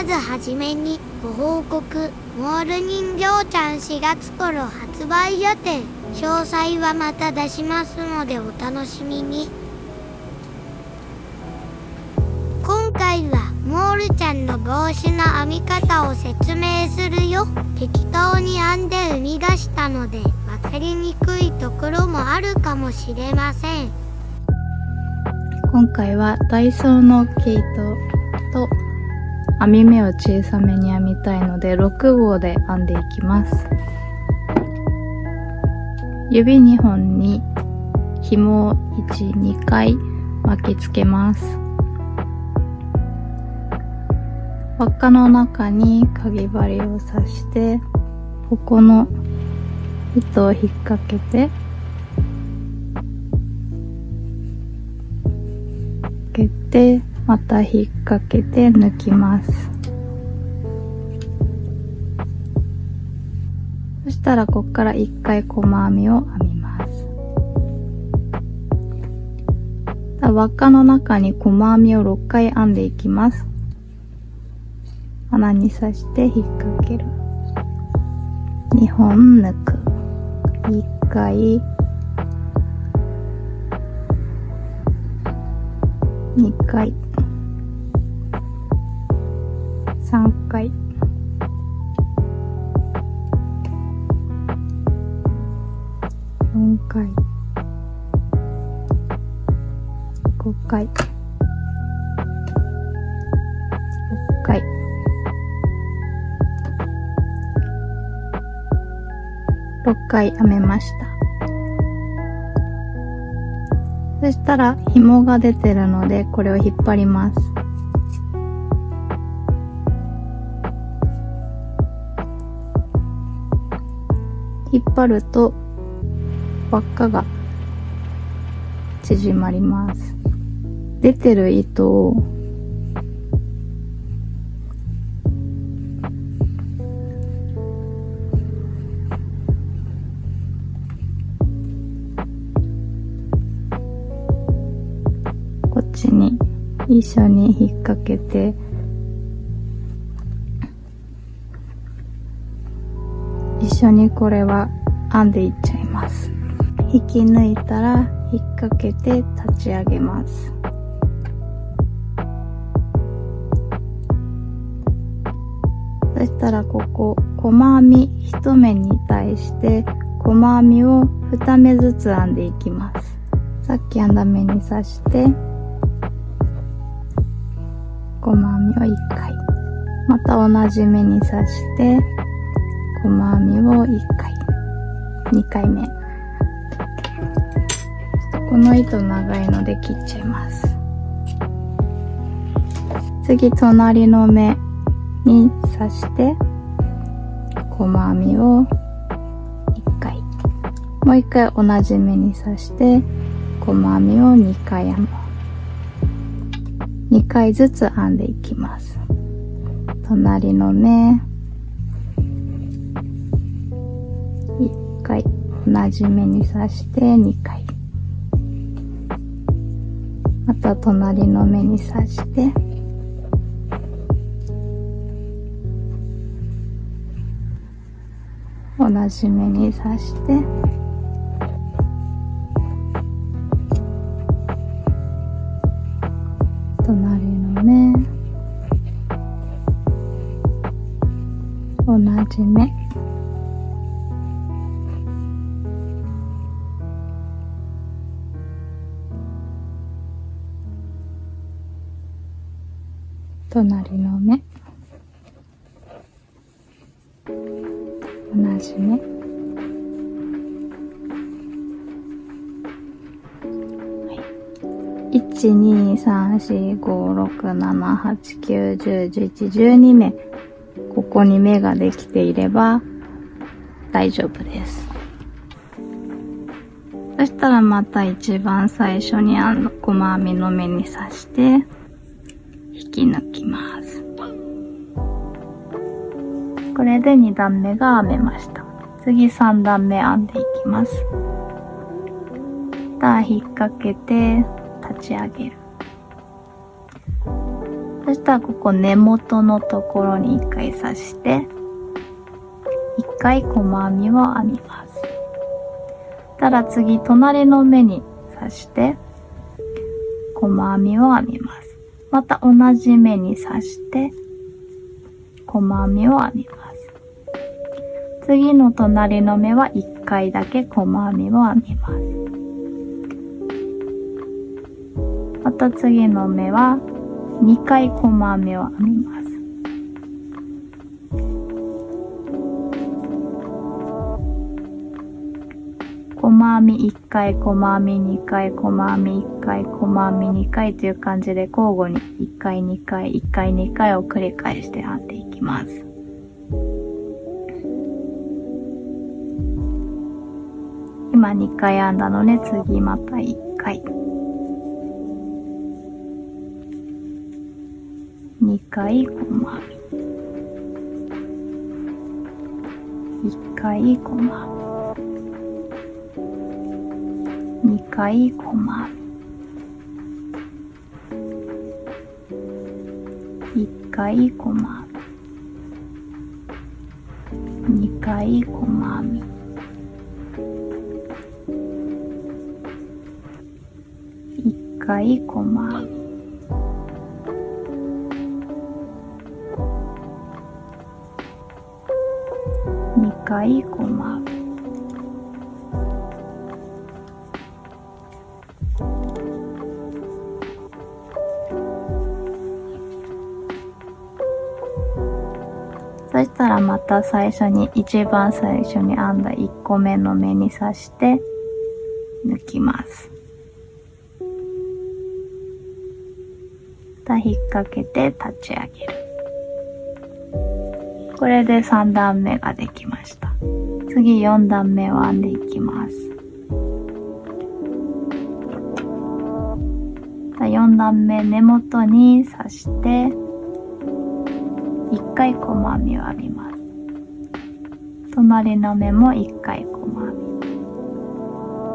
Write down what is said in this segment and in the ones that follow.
まずはじめにご報告。モール人形ちゃん4月頃発売予定。詳細はまた出しますのでお楽しみに。今回はモールちゃんの帽子の編み方を説明するよ。適当に編んで生み出したので分かりにくいところもあるかもしれません。今回はダイソーの毛糸と編み目を小さめに編みたいので6号で編んでいきます。指2本に紐を1、2回巻きつけます。輪っかの中にかぎ針を刺して、ここの糸を引っ掛けて、また引っ掛けて抜きます。そしたらここから1回細編みを編みます。輪っかの中に細編みを6回編んでいきます。穴に刺して引っ掛ける。2本抜く。1回、2回、3回、4回、5回、6回、6回編めました。そしたら紐が出てるのでこれを引っ張ります。引っ張ると輪っかが縮まります。出てる糸をこっちに一緒に引っ掛けて、一緒にこれは編んでいっちゃいます。引き抜いたら引っ掛けて立ち上げます。そしたらここ細編み1目に対して細編みを2目ずつ編んでいきます。さっき編んだ目に刺して細編みを1回、また同じ目に刺して細編みを1回、2回目。この糸長いので切っちゃいます。次隣の目に刺して細編みを1回、もう1回同じ目に刺して細編みを2回編む。2回ずつ編んでいきます。隣の目1回、同じ目に刺して2回、また隣の目に刺して同じ目に刺して隣の目同じ目隣の目同じ目、1、2、3、4、5、6、7、8、9、10、11、12目。ここに目ができていれば大丈夫です。そしたらまた一番最初に編んだ細編みの目に刺して引き抜きます。これで2段目が編めました。次3段目編んでいきます。引っ掛けて立ち上げる。そそしたらここ根元のところに1回刺して、1回細編みを編みます。たら次隣の目に刺して細編みを編みます。また同じ目に刺して細編みを編みます。次の隣の目は1回だけ細編みを編みます。また次の目は2回細編みを編みます。細編み1回、細編み2回、細編み1回、細編み2回という感じで交互に1回2回、1回2回を繰り返して編んでいきます。今2回編んだので次また1回。2回細編み。1回細編み。2回細編み。1回細編み。2回細編み。1回細編み。2回細編み。そしたらまた一番最初に編んだ1個目の目に刺して抜きます。また引っ掛けて立ち上げる。これで3段目ができました。次4段目を編んでいきます。4段目根元に刺して1回細編みを編みます。隣の目も1回細編み。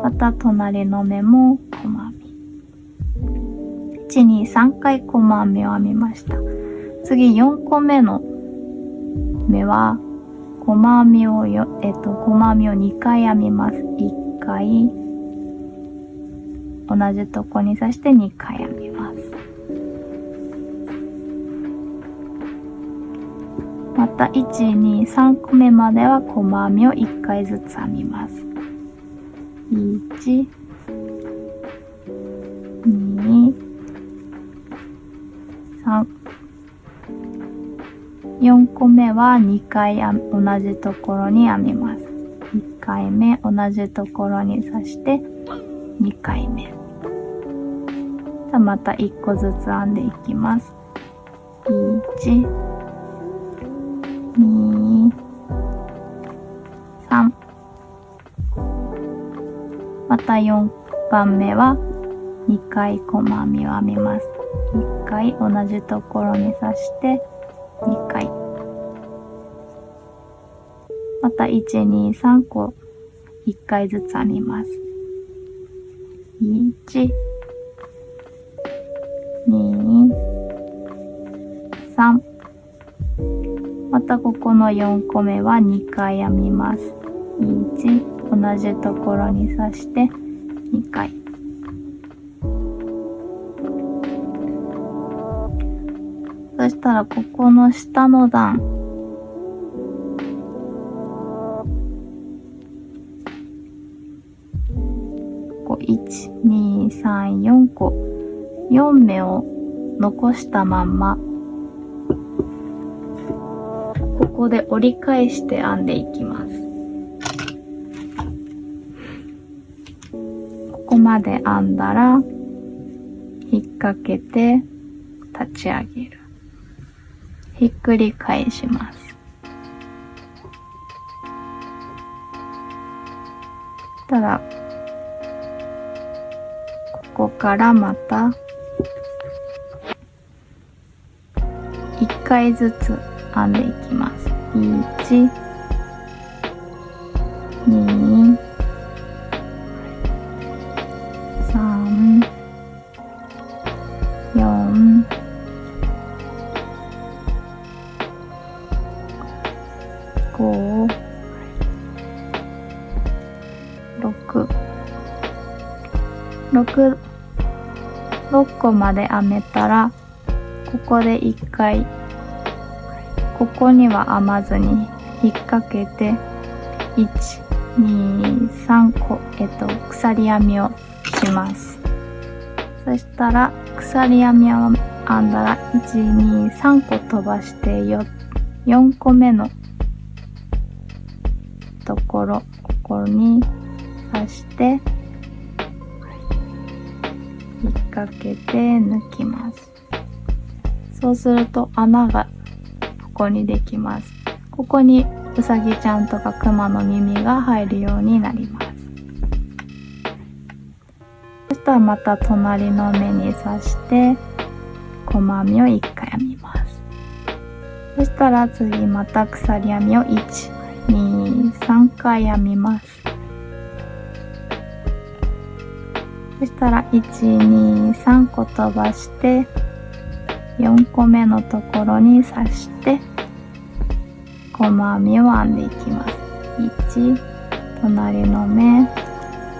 また隣の目も細編み。1、2、3回細編みを編みました。次4個目の目は細編みを2回編みます。1回同じとこに刺して2回編みます。また1、2、3個目までは細編みを1回ずつ編みます。1、2、3。4個目は2回同じところに編みます。1回目同じところに刺して2回目。また1個ずつ編んでいきます。1、2、3。また4番目は2回細編みを編みます。1回同じところに刺して2回。また1、2、3個1回ずつ編みます。1、2、3。またここの4個目は2回編みます。1、同じところに刺して2回。そしたらここの下の段、1、2、3、4個、4目を残したまんま、ここで折り返して編んでいきます。ここまで編んだら、引っ掛けて立ち上げる。ひっくり返します。たら、ここからまた1回ずつ編んでいきます。1、2、3、4、5、6個まで編めたら、ここで1回、ここには編まずに引っ掛けて、1、2、3個、鎖編みをします。そしたら、鎖編みを編んだら、1、2、3個飛ばして4個目のところ、ここに刺して、引っ掛けて抜きます。そうすると穴がここにできます。ここにうさぎちゃんとかクマの耳が入るようになります。そしたらまた隣の目に刺して細編みを1回編みます。そしたら次また鎖編みを1、2、3回編みます。そしたら1、2、3個飛ばして4個目のところに刺して細編みを編んでいきます。1、隣の目、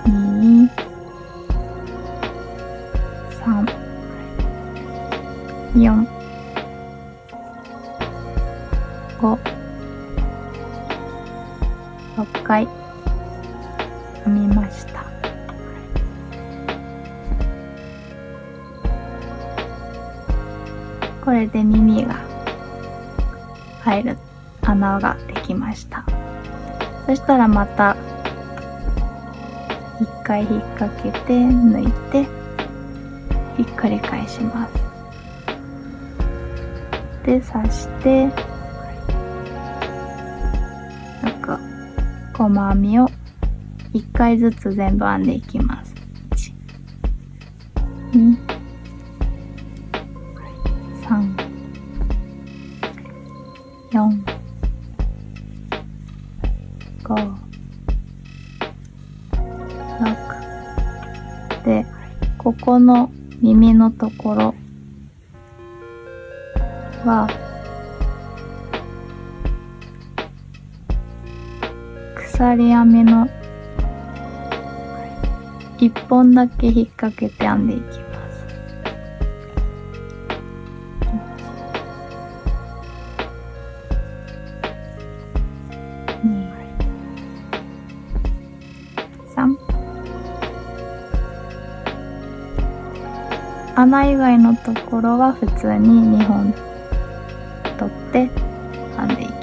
2、3、4、5、6回編みました。これで耳が入る穴ができました。そしたらまた一回引っ掛けて抜いてひっくり返します。で刺して細編みを一回ずつ全部編んでいきます。1、2、3、4、5、6で、ここの耳のところは鎖編みの1本だけ引っ掛けて編んでいきます。穴以外のところは普通に2本取って編んでいきます。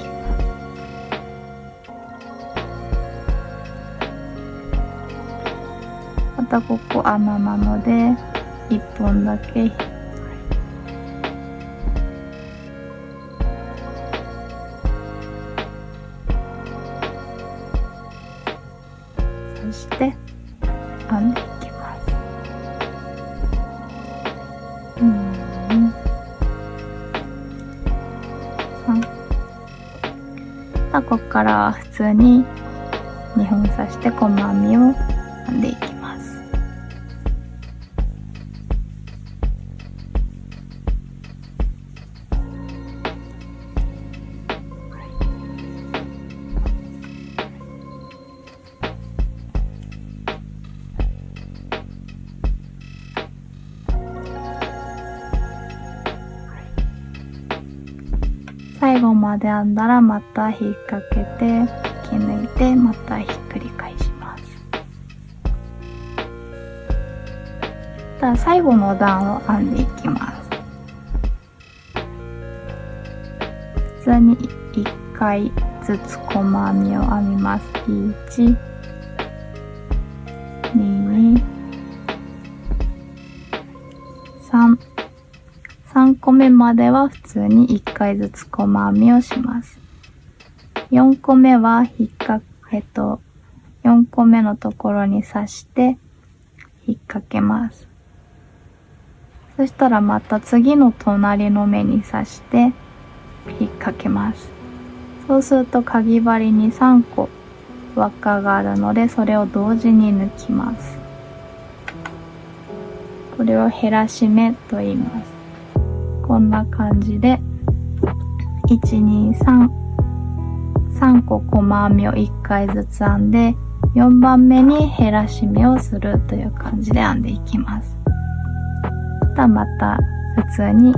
またここ穴なので1本だけそして編んでいきます。ここからは普通に2本刺して細編みを編んでいきます。最後まで編んだらまた引っ掛けて引き抜いてまたひっくり返します。最後の段を編んでいきます。普通に1回ずつ細編みを編みます。1、2、3、3個目までは普通に1回ずつ細編みをします。4個目は4個目のところに刺して引っ掛けます。そしたらまた次の隣の目に刺して引っ掛けます。そうするとかぎ針に3個輪っかがあるのでそれを同時に抜きます。これを減らし目と言います。こんな感じで1、2、3個細編みを1回ずつ編んで4番目に減らし目をするという感じで編んでいきます。また普通に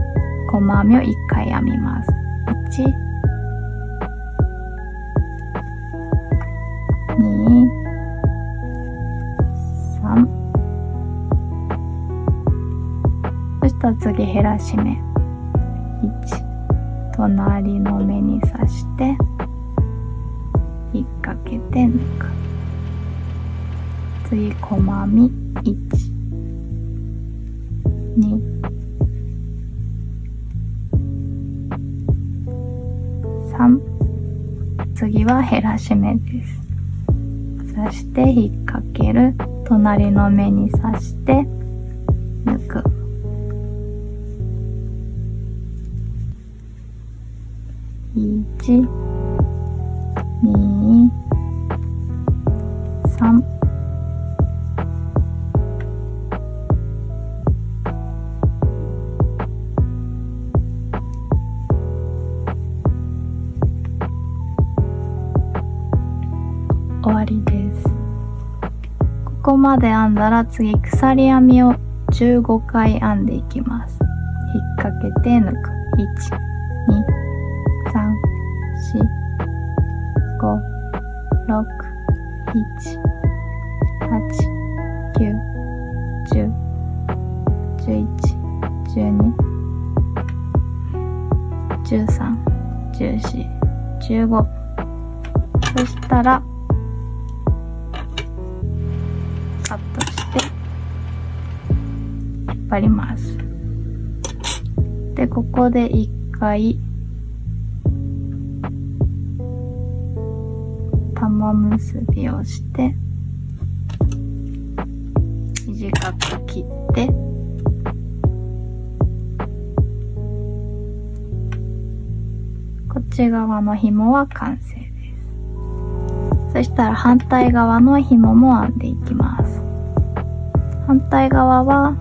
細編みを1回編みます。1、2、3。そしたら次減らし目。1、隣の目に刺して引っ掛けて抜く。次細編み1、2、3。次は減らし目です。刺して引っ掛ける。隣の目に刺して抜く。1、2、3。終わりです。ここまで編んだら次鎖編みを15回編んでいきます。引っ掛けて抜く。1、2、3、4、5、6、7、8、9、10、11、12、13、14、15。そしたらカットして引っ張ります。で、ここで一回玉結びをして短く切ってこっち側の紐は完成です。そしたら反対側の紐も編んでいきます。反対側は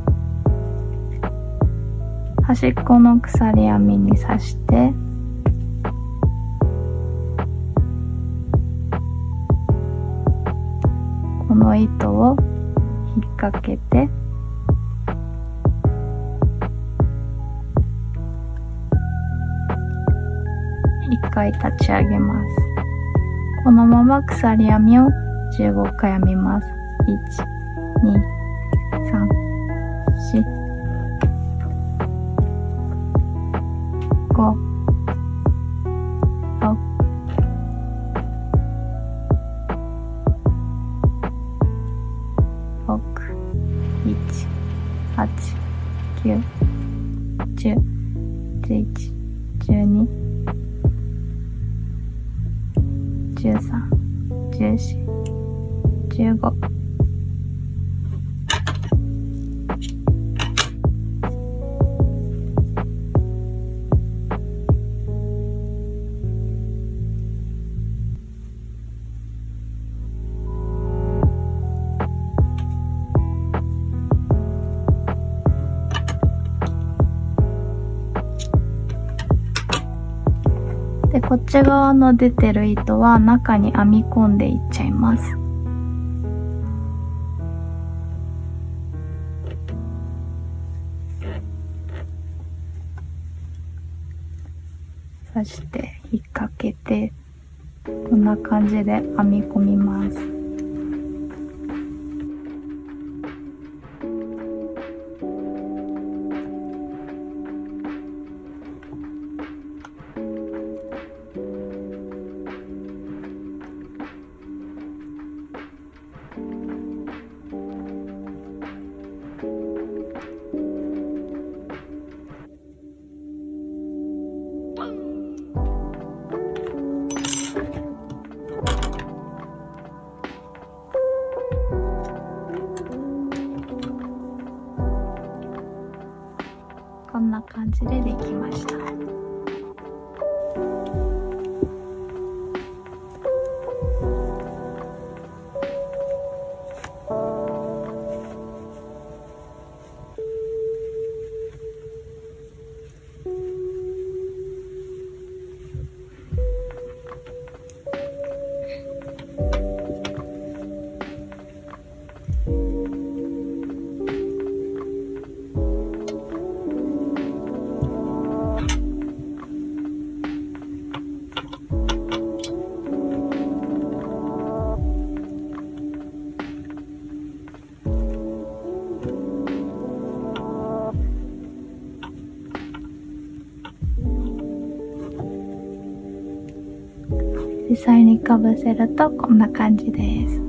端っこの鎖編みに刺してこの糸を引っ掛けて一回立ち上げます。このまま鎖編みを15回編みます。1、2、3、4、5、6、6、7、8、9、10、11、12、13、14、15。で、こっち側の出てる糸は中に編み込んでいっちゃいます。そして引っ掛けてこんな感じで編み込みます。こんな感じでできました。実際にかぶせるとこんな感じです。